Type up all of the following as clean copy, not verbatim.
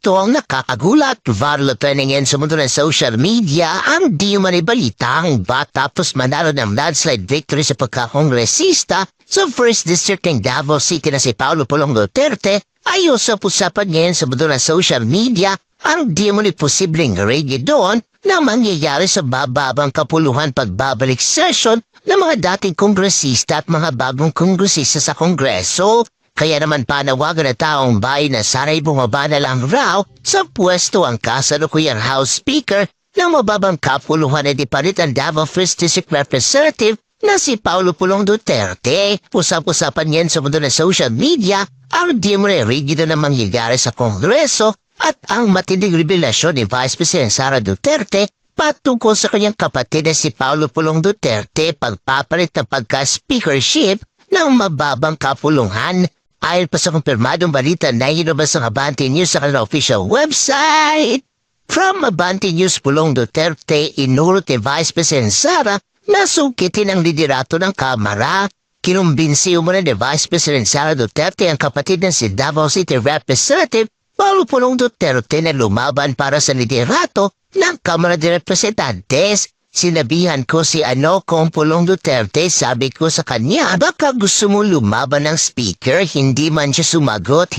Ito ang nakakagulat, viral trending sa mundo ng social media ang di manibalitang batapos manalo ng landslide victory sa pagkakongresista sa First District ng Davao City na si Paulo Pulong Duterte ay usap-usapan ngayon sa mundo ng social media ang di posibleng reggae doon na mangyayari sa bababang kapuluhan pagbabalik session ng mga dating kongresista at mga bagong kongresista sa Kongreso. Kaya naman panawagan na taong bayan na sana'y bumaba na lang raw sa pwesto ang kasalukuyang House Speaker ng mababang kapuluhan na di palit ang Davao First District Representative na si Paulo Pulong Duterte. Usap-usapan yan sa mundo ng social media ang di mo rigido na mangyayari sa Kongreso at ang matinding revelasyon ni Vice President Sara Duterte patungkol sa kanyang kapatid na si Paulo Pulong Duterte pagpapalit ng pagka-speakership ng mababang kapulungan. Ayon pa sa kumpirmadong balita na inilabas ng Abante News sa kanilang official website. From Abante News, Pulong Duterte inurot ni Vice President Sara na sungkitin ang liderato ng Kamara. Kinumbinsi umuna ni Vice President Sara Duterte ang kapatid ng si Davao City Representative Paulo Pulong Duterte na lumaban para sa liderato ng Kamara de Representantes. Sinabihan ko si kung Pulong Duterte, sabi ko sa kanya, baka gusto mo lumaban ng speaker, hindi man siya sumagot,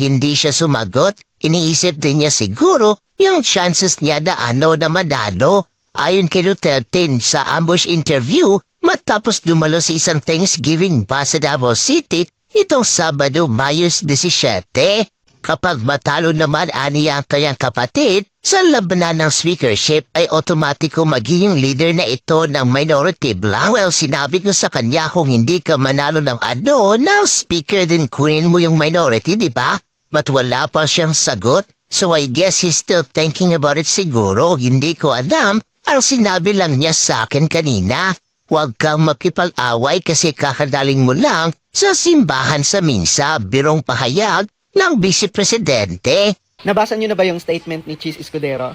iniisip din niya siguro yung chances niya na na madalo. Ayon kay Duterte sa ambush interview, matapos dumalo sa isang Thanksgiving pa sa Davao City, itong Sabado, Mayo 17. Kapag matalo naman aniya ang kanyang kapatid, sa labanan ng speakership ay otomatiko magiging leader na ito ng minority bloc. Well, sinabi ko sa kanya kung hindi ka manalo ng na speaker din kunin mo yung minority, di ba? But wala pa siyang sagot, so I guess he's still thinking about it siguro. Hindi ko alam, ang sinabi lang niya sa akin kanina. Huwag kang makipag-away kasi kakadaling mo lang sa simbahan sa minsa, birong pahayag ng Vice Presidente. Nabasa niyo na ba yung statement ni Cheese Escudero?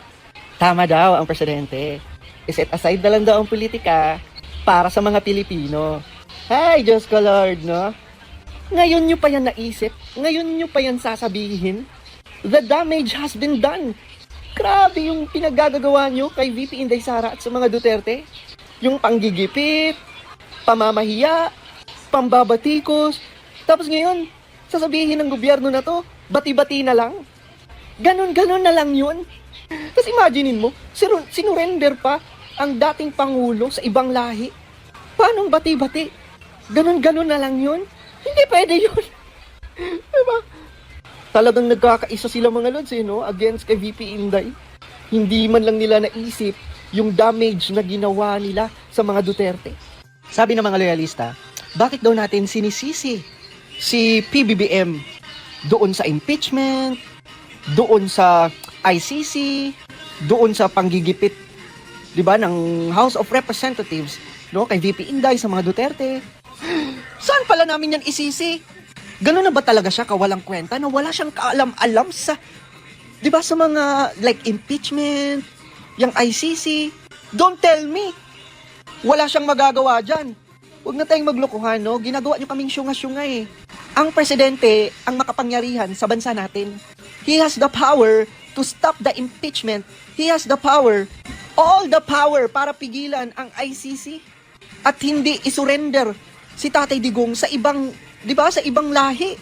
Tama daw ang presidente. Iset aside na lang daw ang politika para sa mga Pilipino. Ay, Diyos ko Lord, no? Ngayon niyo pa yan naisip? Ngayon niyo pa yan sasabihin? The damage has been done. Grabe yung pinaggagawa niyo kay VP Inday Sara at sa mga Duterte. Yung panggigipit, pamamahiya, pambabatikos. Tapos ngayon, sasabihin ng gobyerno na to, bati-bati na lang. Ganon-ganon na lang yun. Tapos imaginein mo, sinurrender pa ang dating Pangulo sa ibang lahi. Paano bati-bati? Ganon-ganon na lang yun? Hindi pwede yun. Diba? Talagang nagkakaisa sila mga lods no? Against kay VP Inday. Hindi man lang nila naisip yung damage na ginawa nila sa mga Duterte. Sabi ng mga loyalista, bakit daw natin sinisisi si PBBM doon sa impeachment, doon sa ICC, doon sa panggigipit, 'di ba, ng House of Representatives, no, kay VP Inday sa mga Duterte. Saan pala namin yan isisi? Ganun na ba talaga siya kawalang kwenta na wala siyang kaalam-alam sa 'di ba sa mga like impeachment, yung ICC? Don't tell me. Wala siyang magagawa diyan. Huwag na tayong maglokohan, no? Ginagawa niyo kaming syunga-syunga eh. Ang presidente ang makapangyarihan sa bansa natin. He has the power to stop the impeachment. He has the power, all the power para pigilan ang ICC at hindi isurrender si Tatay Digong sa ibang, 'di ba, sa ibang lahi.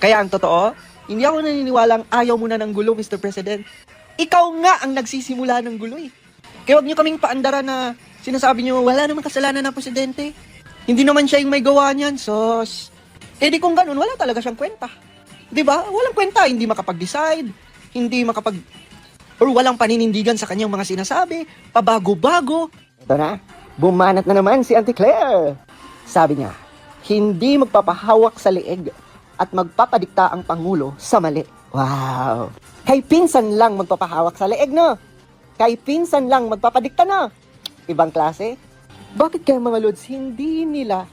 Kaya ang totoo, hindi ako naniniwalang ayaw mo na ng gulo, Mr. President. Ikaw nga ang nagsisimula ng gulo eh. Kaya huwag niyo kaming paandara na sinasabi niyo wala namang kasalanan ng presidente. Hindi naman siya yung may gawa niyan, sos. Eh di kung ganun, wala talaga siyang kwenta. 'Di ba? Walang kwenta, hindi makapag-decide, or walang paninindigan sa kanyang mga sinasabi, pabago-bago. Ito na, bumanat na naman si Auntie Claire. Sabi niya, hindi magpapahawak sa leeg at magpapadikta ang Pangulo sa mali. Wow! Kay pinsan lang magpapahawak sa leeg, no? Kay pinsan lang magpapadikta, no? Ibang klase. Bakit kaya mga lods, hindi nila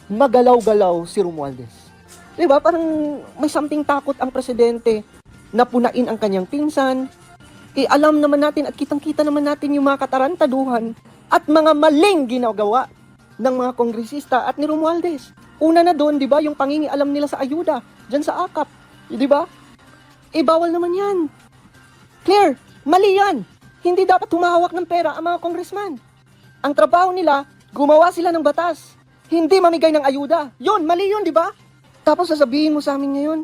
magalaw-galaw si Romualdez? Diba? Parang may something takot ang presidente na punain ang kanyang pinsan. Alam naman natin at kitang-kita naman natin yung mga katarantaduhan at mga maling ginagawa ng mga kongresista at ni Romualdez. Una na doon, di ba, yung pangingialam nila sa ayuda, dyan sa AKAP. Di ba? Bawal naman yan. Clear, mali yan. Hindi dapat humahawak ng pera ang mga congressman. Ang trabaho nila, gumawa sila ng batas. Hindi mamigay ng ayuda. Yun, mali yun, di ba? Tapos sasabihin mo sa amin ngayon,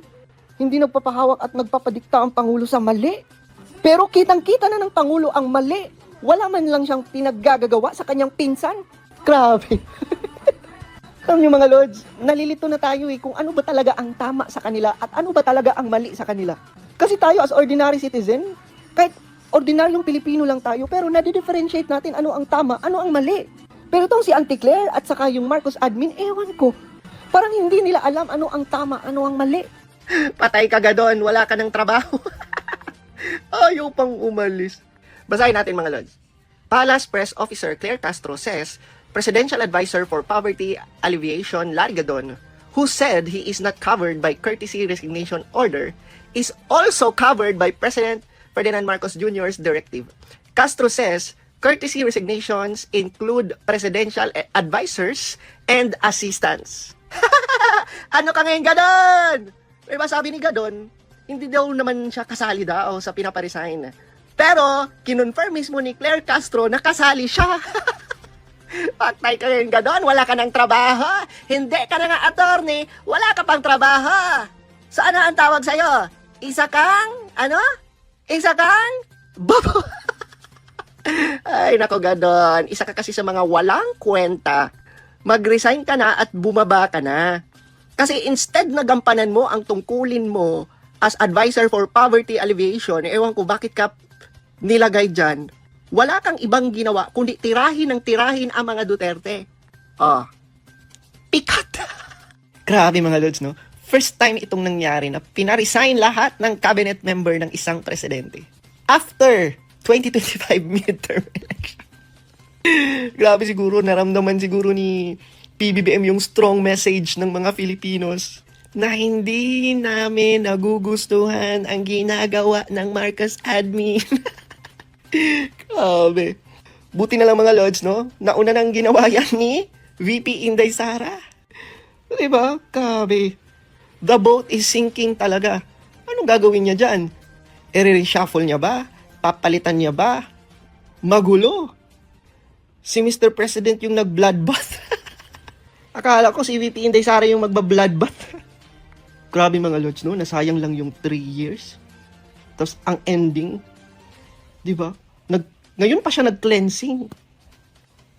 hindi nagpapahawak at nagpapadikta ang Pangulo sa mali. Pero kitang-kita na ng Pangulo ang mali. Wala man lang siyang pinaggagawa sa kanyang pinsan. Grabe. Alam niyo mga lords, nalilito na tayo kung ano ba talaga ang tama sa kanila at ano ba talaga ang mali sa kanila. Kasi tayo as ordinary citizen, kahit ordinaryong Pilipino lang tayo, pero nadi-differentiate natin ano ang tama, ano ang mali. Pero itong si Auntie Claire at saka yung Marcos admin, ewan ko. Parang hindi nila alam ano ang tama, ano ang mali. Patay ka gadon, wala ka ng trabaho. Ayaw pang umalis. Basahin natin mga lords. Palace Press Officer Claire Castro says, Presidential Advisor for Poverty Alleviation Larry Gadon, who said he is not covered by courtesy resignation order, is also covered by President Ferdinand Marcos Jr.'s directive. Castro says, courtesy resignations include presidential advisors and assistants. Ano ka ngayon, Gadon? May masabi ni Gadon, hindi daw naman siya kasali daw sa pinaparesign. Pero, kinonfirm mismo ni Claire Castro na kasali siya. Patay ka ngayon, Gadon, wala ka ng trabaho. Hindi ka na nga attorney, wala ka pang trabaho. Saan na ang tawag sa'yo? Isa kang, ano? Isa kang, bobo. Ay, nako, Gadon, isa ka kasi sa mga walang kwenta. Mag-resign ka na at bumaba ka na. Kasi instead na gampanan mo ang tungkulin mo as advisor for poverty alleviation, ewan ko bakit ka nilagay dyan, wala kang ibang ginawa kundi tirahin ng tirahin ang mga Duterte. Pikat! Grabe mga lods, no? First time itong nangyari na pinaresign lahat ng cabinet member ng isang presidente. After 2025 midterm election. Grabe siguro, naramdaman siguro ni PBBM yung strong message ng mga Filipinos na hindi namin nagugustuhan ang ginagawa ng Marcos admin. Grabe. Buti na lang mga lords, no? Nauna nang ginawa yan ni VP Inday Sara. Diba? Grabe. The boat is sinking talaga. Anong gagawin niya dyan? I-reshuffle niya ba? Papalitan niya ba? Magulo. Si Mr. President yung nag-bloodbath. Akala ko si VP Inday Sara yung magba-bloodbath. Grabe mga lords, no? Nasayang lang yung 3 years. Tapos ang ending, di ba? Ngayon pa siya nag-cleansing.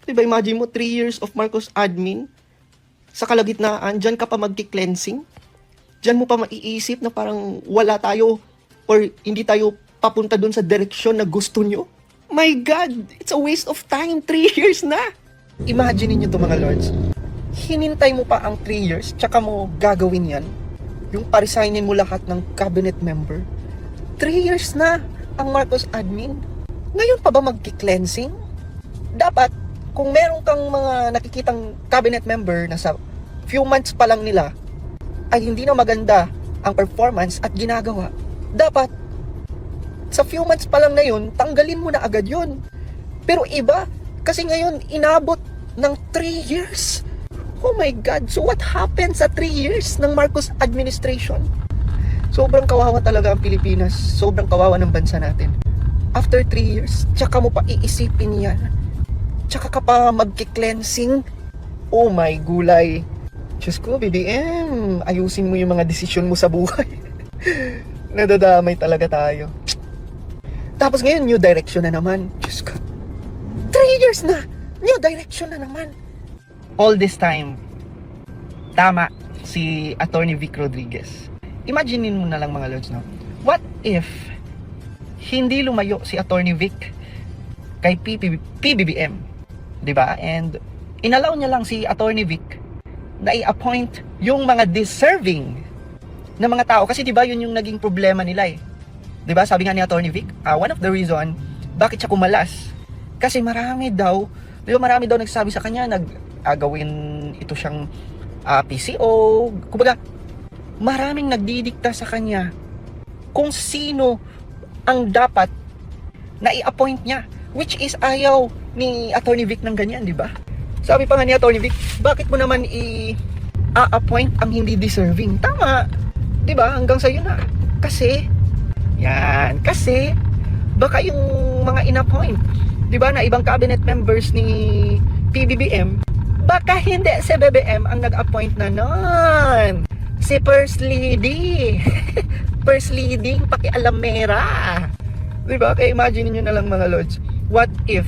Di ba, imagine mo, 3 years of Marcos admin, sa kalagitnaan, dyan ka pa magki-cleansing. Dyan mo pa maiisip na parang wala tayo or hindi tayo papunta dun sa direksyon na gusto nyo. My God, it's a waste of time. 3 years na. Imagine niyo to mga lords. Hinintay mo pa ang 3 years, tsaka mo gagawin yan. Yung paresignin mo lahat ng cabinet member. 3 years na ang Marcos admin. Ngayon pa ba magki-cleansing? Dapat, kung meron kang mga nakikitang cabinet member na sa few months pa lang nila, ay hindi na maganda ang performance at ginagawa, dapat, sa few months pa lang na yun, tanggalin mo na agad yun. Pero iba, kasi ngayon, inabot ng 3 years. Oh my God, so what happened sa 3 years ng Marcos administration? Sobrang kawawa talaga ang Pilipinas. Sobrang kawawa ng bansa natin. After 3 years, tsaka mo pa iisipin yan. Tsaka ka pa magki-cleansing. Oh my gulay. Diyos ko, BBM, ayusin mo yung mga desisyon mo sa buhay. Nadadamay talaga tayo. Tapos ngayon, new direction na naman. Diyos ko. 3 years na! New direction na naman. All this time, tama si Attorney Vic Rodriguez. Imaginein mo na lang mga lords, no? What if hindi lumayo si Attorney Vic kay PBBM? Diba? And inalaw niya lang si Attorney Vic na i-appoint yung mga deserving na mga tao. Kasi diba yun yung naging problema nila eh. Diba? Sabi nga ni Attorney Vic, one of the reason bakit siya kumalas. Kasi marami daw nagsasabi sa kanya, gawin ito siyang PCO. Kumbaga, maraming nagdidikta sa kanya kung sino ang dapat na i-appoint niya. Which is ayaw ni Attorney Vic ng ganyan, di ba? Sabi pa nga ni Attorney Vic, bakit mo naman i-appoint ang hindi deserving? Tama, di ba? Hanggang sa'yo na. Kasi baka yung mga inappoint, di ba, na ibang cabinet members ni PBBM, baka hindi si BBM ang nag-appoint na nun. Si First Lady. First Lady, pakialamera. Di ba? Kaya imagine niyo na lang mga lords, what if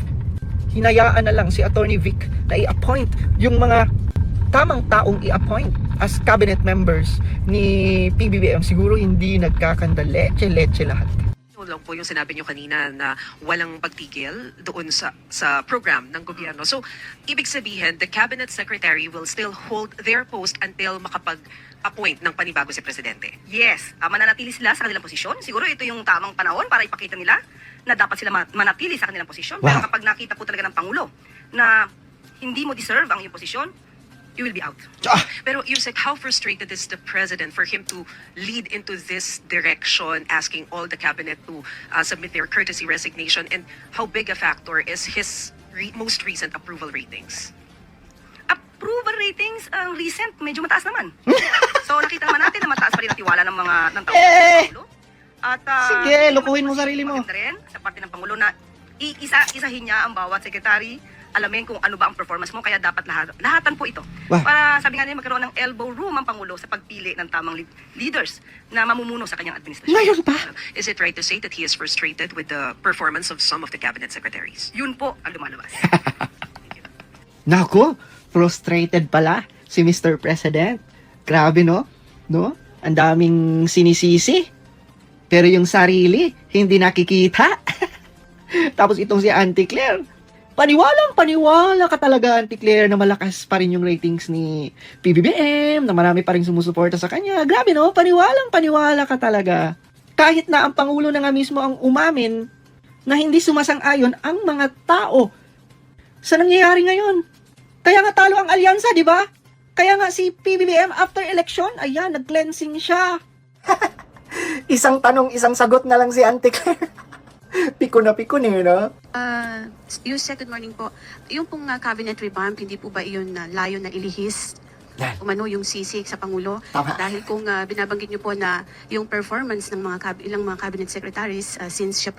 hinayaan na lang si Attorney Vic na i-appoint yung mga tamang taong i-appoint as cabinet members ni PBBM? Siguro hindi nagkakanda leche lahat. Lang po yung sinabi nyo kanina na walang pagtigil doon sa program ng gobyerno. So, ibig sabihin, the cabinet secretary will still hold their post until makapag-appoint ng panibago si Presidente. Yes, mananatili sila sa kanilang posisyon. Siguro ito yung tamang panahon para ipakita nila na dapat sila manatili sa kanilang posisyon. Pero kapag nakita po talaga ng Pangulo na hindi mo deserve ang iyong posisyon, you will be out. Pero Yusek, how frustrated is the President for him to lead into this direction, asking all the cabinet to submit their courtesy resignation, and how big a factor is his most recent approval ratings? Approval ratings, ang recent, medyo mataas naman. So nakita naman natin na mataas pa rin ang tiwala ng tao sa Pangulo. At, Sige, lukuhin mo sarili mo. maganda rin sa parte ng Pangulo na isahin niya ang bawat sekretary, alamin kung ano ba ang performance mo, kaya dapat lahatan po ito. Wow. Para sabi nga niya, magkaroon ng elbow room ang Pangulo sa pagpili ng tamang leaders na mamumuno sa kanyang administrasyon. Ngayon pa? Is it right to say that he is frustrated with the performance of some of the cabinet secretaries? Yun po ang lumalabas. Nako, frustrated pala si Mr. President. Grabe, no? No? Ang daming sinisisi. Pero yung sarili, hindi nakikita. Tapos itong si Auntie Claire, paniwala ka talaga, Auntie Claire, na malakas pa rin yung ratings ni PBBM, na marami pa rin sumusuporta sa kanya. Grabe, no? Paniwala ka talaga. Kahit na ang Pangulo na nga mismo ang umamin na hindi sumasang-ayon ang mga tao sa nangyayari ngayon. Kaya nga talo ang alyansa, di ba? Kaya nga si PBBM after election, ayan, nag-cleansing siya. Isang tanong, isang sagot na lang si Auntie Claire. Piko na piko eh, no? Yusek, good morning po. Yung pong cabinet revamp, hindi po ba iyon layo na ilihis umano yung sisig sa Pangulo? Tama. Dahil kung binabanggit niyo po na yung performance ng ilang mga cabinet secretaries, since sila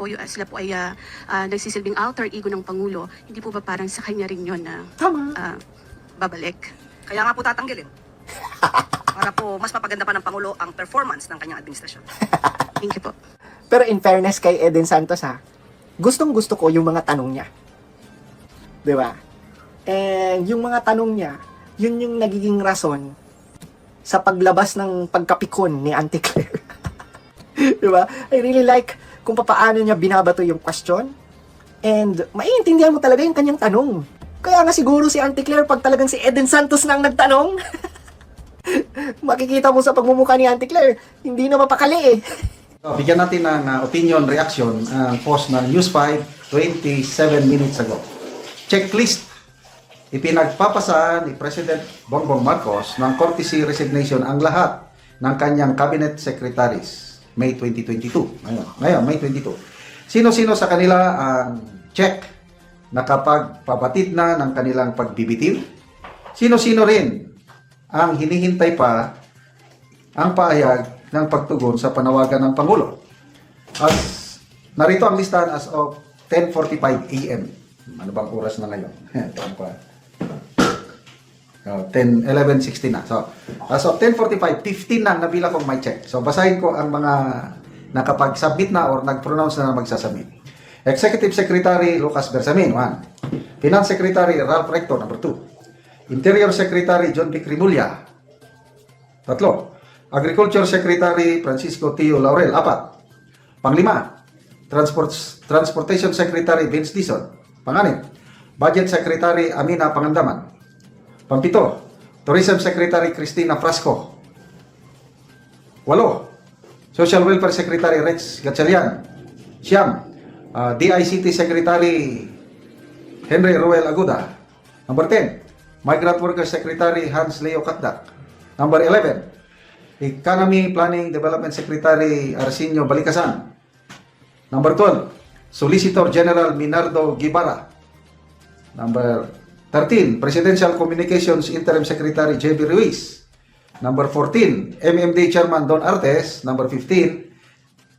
po ay nagsisilbing alter ego ng Pangulo, hindi po ba parang sa kanya rin yun na Tama. babalik? Kaya nga po tatanggalin. Para po mas mapaganda pa ng Pangulo ang performance ng kanyang administrasyon. Thank you po. Pero in fairness kay Eden Santos, gustong gusto ko yung mga tanong niya. Di ba? And yung mga tanong niya, yun yung nagiging rason sa paglabas ng pagkapikon ni Auntie Claire. Di ba? I really like kung paano niya binabato yung question. And maiintindihan mo talaga yung kanyang tanong. Kaya nga siguro si Auntie Claire, pag talagang si Eden Santos na ang nagtanong, makikita mo sa pagmumukha ni Auntie Claire, hindi na mapakali eh. So, bigyan natin ng opinion reaction ang post ng News 5 27 minutes ago. Checklist. Ipinagpapasa ni President Bongbong Marcos ng courtesy resignation ang lahat ng kanyang cabinet secretaries May 2022. Ngayon, May 22. Sino-sino sa kanila ang check nakapagpabatid na ng kanilang pagbibitiw? Sino-sino rin ang hinihintay pa ang pahayag ng pagtugon sa panawagan ng Pangulo? As narito ang listahan as of 10:45 AM. Ano bang oras na ngayon? 11:60 na. So, as of 10:45, 15 na nabilang kong may check. So, basahin ko ang mga nakapag-submit na or nag-pronounce na magsasubmit. Executive Secretary Lucas Bersamin, 1. Finance Secretary Ralph Recto, number 2. Interior Secretary John Vic Rimulya, 3. Agriculture Secretary Francisco Tio Laurel, 4. Panglima, Transportation Secretary Vince Dizon, 6. Budget Secretary Amina Pangandaman, 7. Tourism Secretary Cristina Frasco, 8. Social Welfare Secretary Rex Gatchalian, 9. DICT Secretary Henry Roel Aguda, number 10. Migrant Workers Secretary Hans Leo Katdak, number 11. Economy Planning Development Secretary Arsenio Balikasan, number 12. Solicitor General Minardo Guevara, number 13. Presidential Communications Interim Secretary JB Ruiz, number 14. MMD Chairman Don Artes, number 15.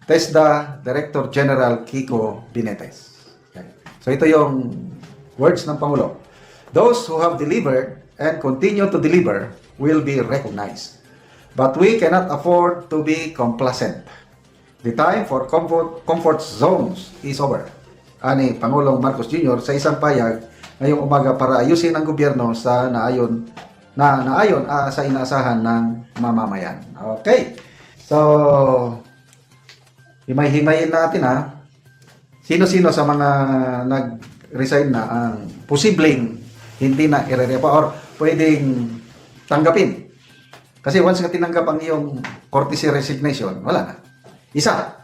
TESDA Director General Kiko Binetes. Okay. So ito yung words ng Pangulo. Those who have delivered and continue to deliver will be recognized. But we cannot afford to be complacent. The time for comfort zones is over. Ani Pangulong Marcos Jr. sa isang payag ngayong umaga para ayusin ang gobyerno sa naayon sa inaasahan ng mamamayan. Okay. So, himay-himayin natin ha. Sino-sino sa mga nag-resign na ang posibleng hindi na irerepa or pwedeng tanggapin. Kasi once nga tinanggap ang iyong courtesy resignation, wala na. Isa,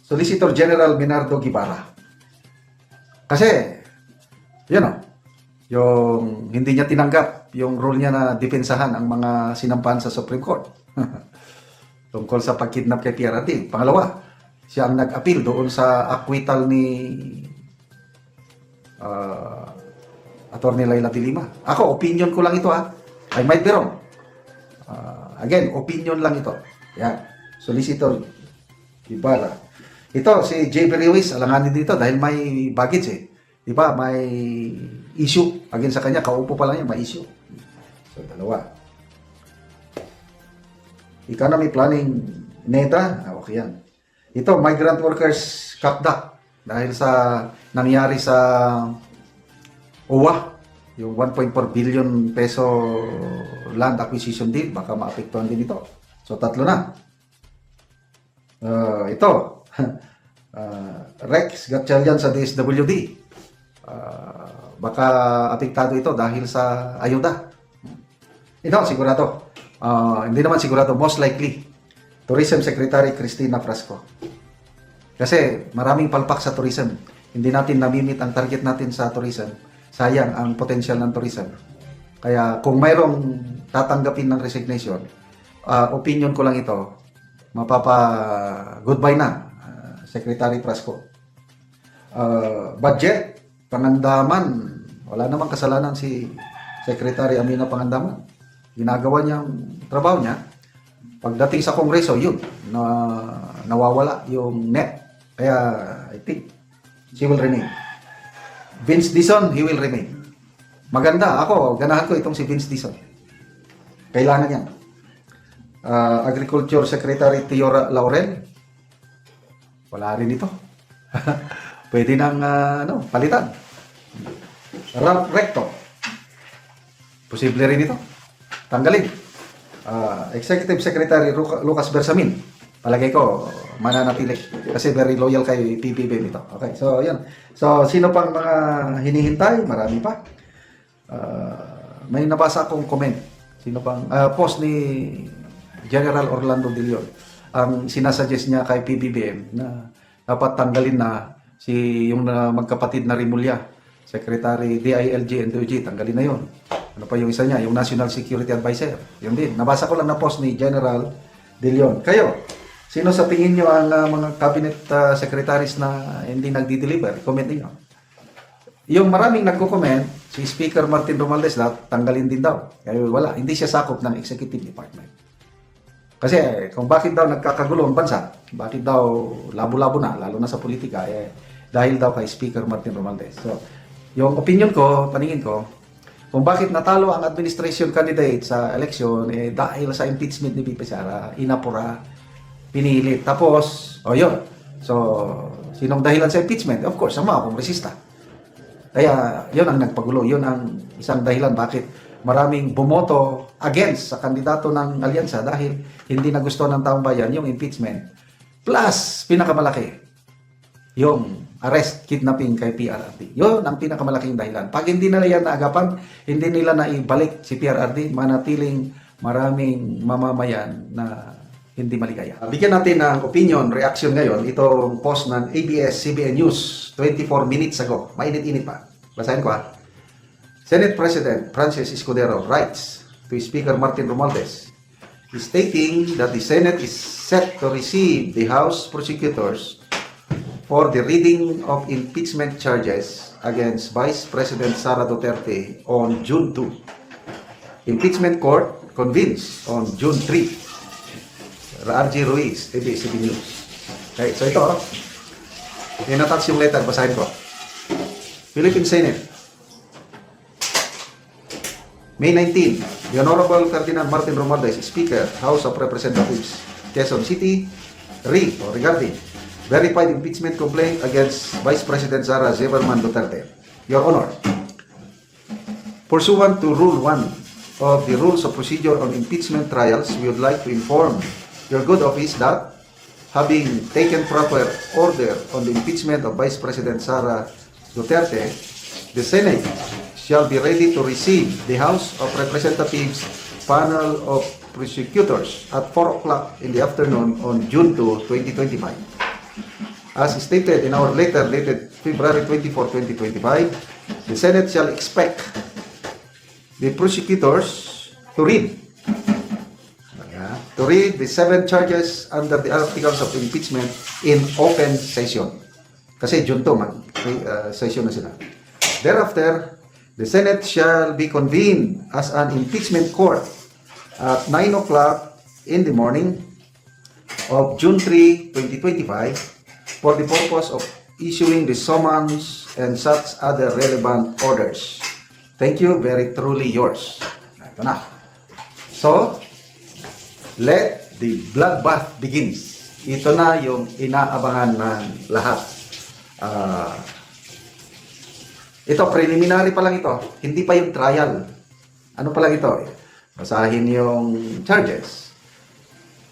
Solicitor General Bernardo Guevara. Kasi, yun o, yung hindi niya tinanggap yung rule niya na depensahan ang mga sinampahan sa Supreme Court. Tungkol sa pagkidnap kay PRRD. Pangalawa, siya ang nag-appeal doon sa acquittal ni Attorney Laila de Lima. Ako, opinion ko lang ito ha. I might be wrong. Again, opinion lang ito. Yan. Solicitor Guevara. Ito, si J.B. Ruiz, alanganin dito dahil may baggage eh. Diba, may issue. Again sa kanya, kaupo pa lang yan, may issue. So, dalawa. Economy planning, NEDA, okay yan. Ito, migrant workers CAPDA. Dahil sa nangyari sa OWA, yung 1.4 billion peso land acquisition deal, baka maapektuhan din ito. So, tatlo na. Ito, Rex Gatchalian sa DSWD. Baka apektado ito dahil sa ayuda. Ito, sigurado. Hindi naman sigurado, most likely, Tourism Secretary Cristina Frasco. Kasi maraming palpak sa tourism. Hindi natin namimit ang target natin sa tourism. Sayang ang potential ng tourism. Kaya kung mayroong tatanggapin ng resignation, opinion ko lang ito, goodbye na, Secretary Frasco. Budget, Pangandaman, wala namang kasalanan si Secretary Amina Pangandaman. Ginagawa niya ang trabaho niya. Pagdating sa Kongreso, yun, nawawala yung net. Kaya, I think, she will remain. Vince Dizon, he will remain. Maganda, ako, ganahan ko itong si Vince Dizon. Kailangan yan. Agriculture Secretary Teora Laurel, wala rin ito. Pwede nang palitan. Ralph Recto, posible rin ito. Tanggalin. Executive Secretary Lucas Bersamin, palagay ko mananatili kasi very loyal kay PBBM ito. Okay, so yan. So sino pang mga hinihintay? Marami pa. May nabasa akong comment. Sino pang post ni General Orlando De Leon. Ang sinasuggest niya kay PBBM na dapat tanggalin na yung magkapatid na Rimulya, Secretary DILG and DOJ, tanggalin na yon. Ano pa yung isa niya, yung National Security Advisor. Yun din. Nabasa ko lang na post ni General De Leon. Kayo, sino sa tingin nyo ang mga cabinet secretaries na hindi nagdi-deliver? Comment niyo. Yung maraming nagko-comment, si Speaker Martin Romualdez, tanggalin din daw. Kaya wala, hindi siya sakop ng Executive Department. Kasi kung bakit daw nagkakagulo ang bansa, bakit daw labo-labo na, lalo na sa politika, dahil daw kay Speaker Martin Romualdez. So, yung opinion ko, paningin ko, kung bakit natalo ang administration candidate sa election, dahil sa impeachment ni VP Sara, inapura, pinilit. Tapos, yun. So, sinong dahilan sa impeachment? Of course, ang mga kongresista. Kaya, yun ang nagpagulo. Yun ang isang dahilan bakit maraming bumoto against sa kandidato ng alyansa dahil hindi na gusto ng taong bayan yung impeachment. Plus, pinakamalaki, yung arrest, kidnapping kay PRRD. Yun ang pinakamalaking dahilan. Pag hindi nila yan naagapan, hindi nila naibalik si PRRD, manatiling maraming mamamayan na hindi maligaya. Bigyan natin ng opinion, reaction ngayon, itong post ng ABS-CBN News 24 minutes ago. Mainit-init pa. Basahin ko ha. Senate President Francis Escudero writes to Speaker Martin Romualdez, stating that the Senate is set to receive the House prosecutors for the reading of impeachment charges against Vice President Sara Duterte on June 2. Impeachment court convenes on June 3. RG Ruiz, ABS-CBN News. Okay, so ito, in-attach yung letter, basahin ko. Philippine Senate, May 19, the Honorable Ferdinand Martin Romualdez, Speaker, House of Representatives, Quezon City, regarding verified impeachment complaint against Vice President Sara Zeverman Duterte. Your Honor, pursuant to Rule 1 of the Rules of Procedure on Impeachment Trials, we would like to inform your good office that, having taken proper order on the impeachment of Vice President Sara Duterte, the Senate shall be ready to receive the House of Representatives panel of prosecutors at 4 o'clock in the afternoon on June 2, 2025. As stated in our letter dated February 24, 2025, the Senate shall expect the prosecutors to read the 7 charges under the articles of impeachment in open session. Kasi June 2, session na sila. Thereafter, the Senate shall be convened as an impeachment court at 9 o'clock in the morning of June 3, 2025 for the purpose of issuing the summons and such other relevant orders. Thank you, very truly yours. Ito na. So, let the bloodbath begins. Ito na yung inaabangan ng lahat. Ito, preliminary pa lang ito. Hindi pa yung trial. Ano pa lang ito? Basahin yung charges.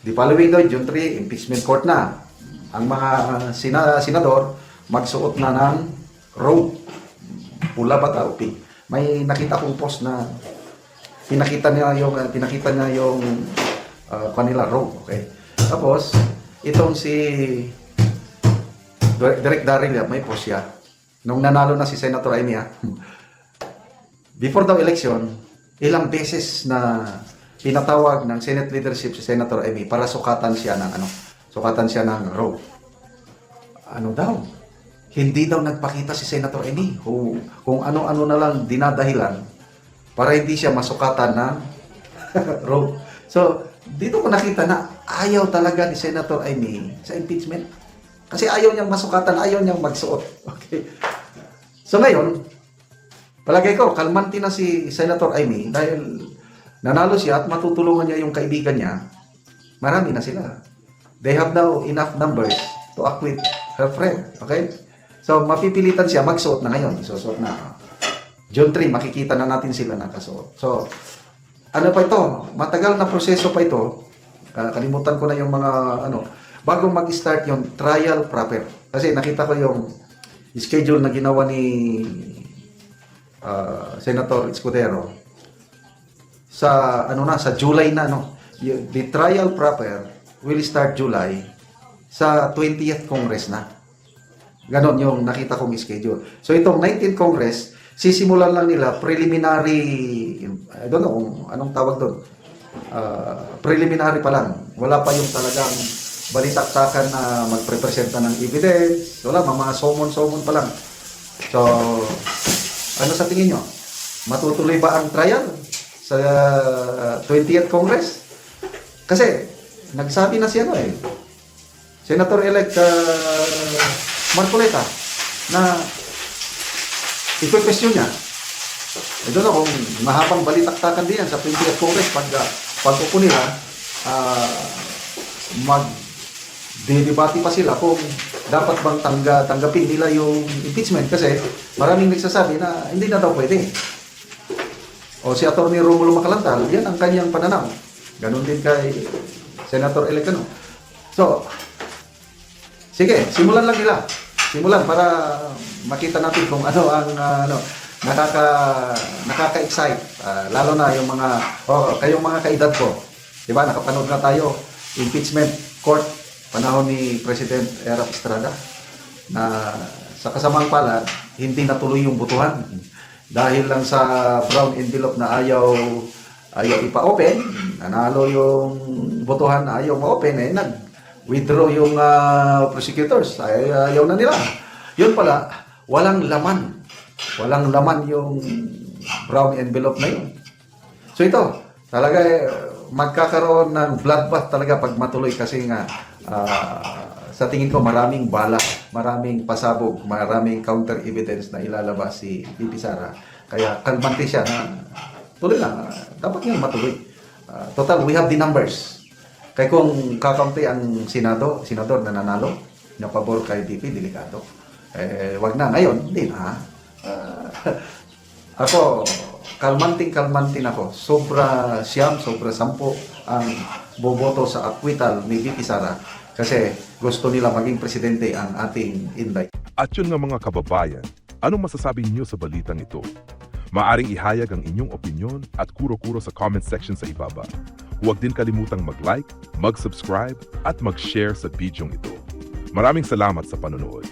The following day, June 3, impeachment court na. Ang mga senador, magsuot na ng robe. Pula ba o pink? May nakita kong post na pinakita niya yung kanila robe. Okay? Tapos, itong si Direk Daryl, may post siya. Nung nanalo na si Senator Amy, before the election, ilang beses na pinatawag ng Senate leadership si Senator Amy para sukatan siya ng robe. Ano daw? Hindi daw nagpakita si Senator Amy kung ano-ano na lang dinadahilan para hindi siya masukatan ng robe. So, dito ko nakita na ayaw talaga ni Senator Amy sa impeachment. Kasi ayaw niyang masukatan, ayaw niyang magsuot. Okay. So ngayon, palagay ko, kalmanti na si Senator Amy dahil nanalo siya at matutulungan niya yung kaibigan niya. Marami na sila. They have now enough numbers to acquit her friend. Okay? So mapipilitan siya magsuot na ngayon. Susuot na. June 3, makikita na natin sila nakasuot. So, ano pa ito? Matagal na proseso pa ito. Kalimutan ko na yung mga bago mag-start yung trial proper. Kasi nakita ko yung schedule na ginawa ni Senator Escudero sa sa July na the trial proper will start July sa 20th Congress na. Ganon yung nakita kong schedule. So itong 19th Congress, sisimulan lang nila preliminary, I don't know kung anong tawag doon. Preliminary pa lang. Wala pa yung talagang balitaktakan na magprepresenta ng evidence. Wala, mga summon pa lang. So, ano sa tingin nyo? Matutuloy ba ang trial sa 20th Congress? Kasi, nagsabi na siya Senator-elect Marcoleta na i-question niya. I don't know kung mahabang balitaktakan din yan sa 20th Congress pag upo nila, didebate pa sila kung dapat bang tanggapin nila yung impeachment kasi maraming nagsasabi na hindi na daw pwede. O si Atty. Romulo Macalantal, yan ang kanyang pananaw. Ganon din kay Senator-elect So, sige, simulan lang nila. Simulan para makita natin kung ano ang nakaka-excite. Lalo na yung mga, kayong mga kaedad ko. Diba, nakapanood na tayo, impeachment court, panahon ni President Erap Estrada, na sa kasamang palad, hindi natuloy yung butuhan. Dahil lang sa brown envelope na ayaw ipa-open, nanalo yung butuhan na ayaw ma-open, nag-withdraw yung prosecutors. Ayaw na nila. Yun pala, walang laman. Walang laman yung brown envelope na yun. So ito, talaga magkakaroon ng bloodbath talaga pag matuloy kasi nga sa tingin ko maraming bala, maraming pasabog, maraming counter evidence na ilalabas si VP Sara. Kaya kalmante siya na tuloy lang, dapat yan matuloy. Total, we have the numbers. Kaya kung kakampi ang senador na nanalo, na pabor kay VP, delikado. Wag na, ngayon, hindi na. Ako, kalmanting ako. Sobra siyam, sobra 10 ang boboto sa acquittal ni VP Sara kasi gusto nila maging presidente ang ating Inday. At yun nga mga kababayan, anong masasabi niyo sa balitang ito? Maaring ihayag ang inyong opinyon at kuro-kuro sa comment section sa ibaba. Huwag din kalimutang mag-like, mag-subscribe at mag-share sa bidyong ito. Maraming salamat sa panonood.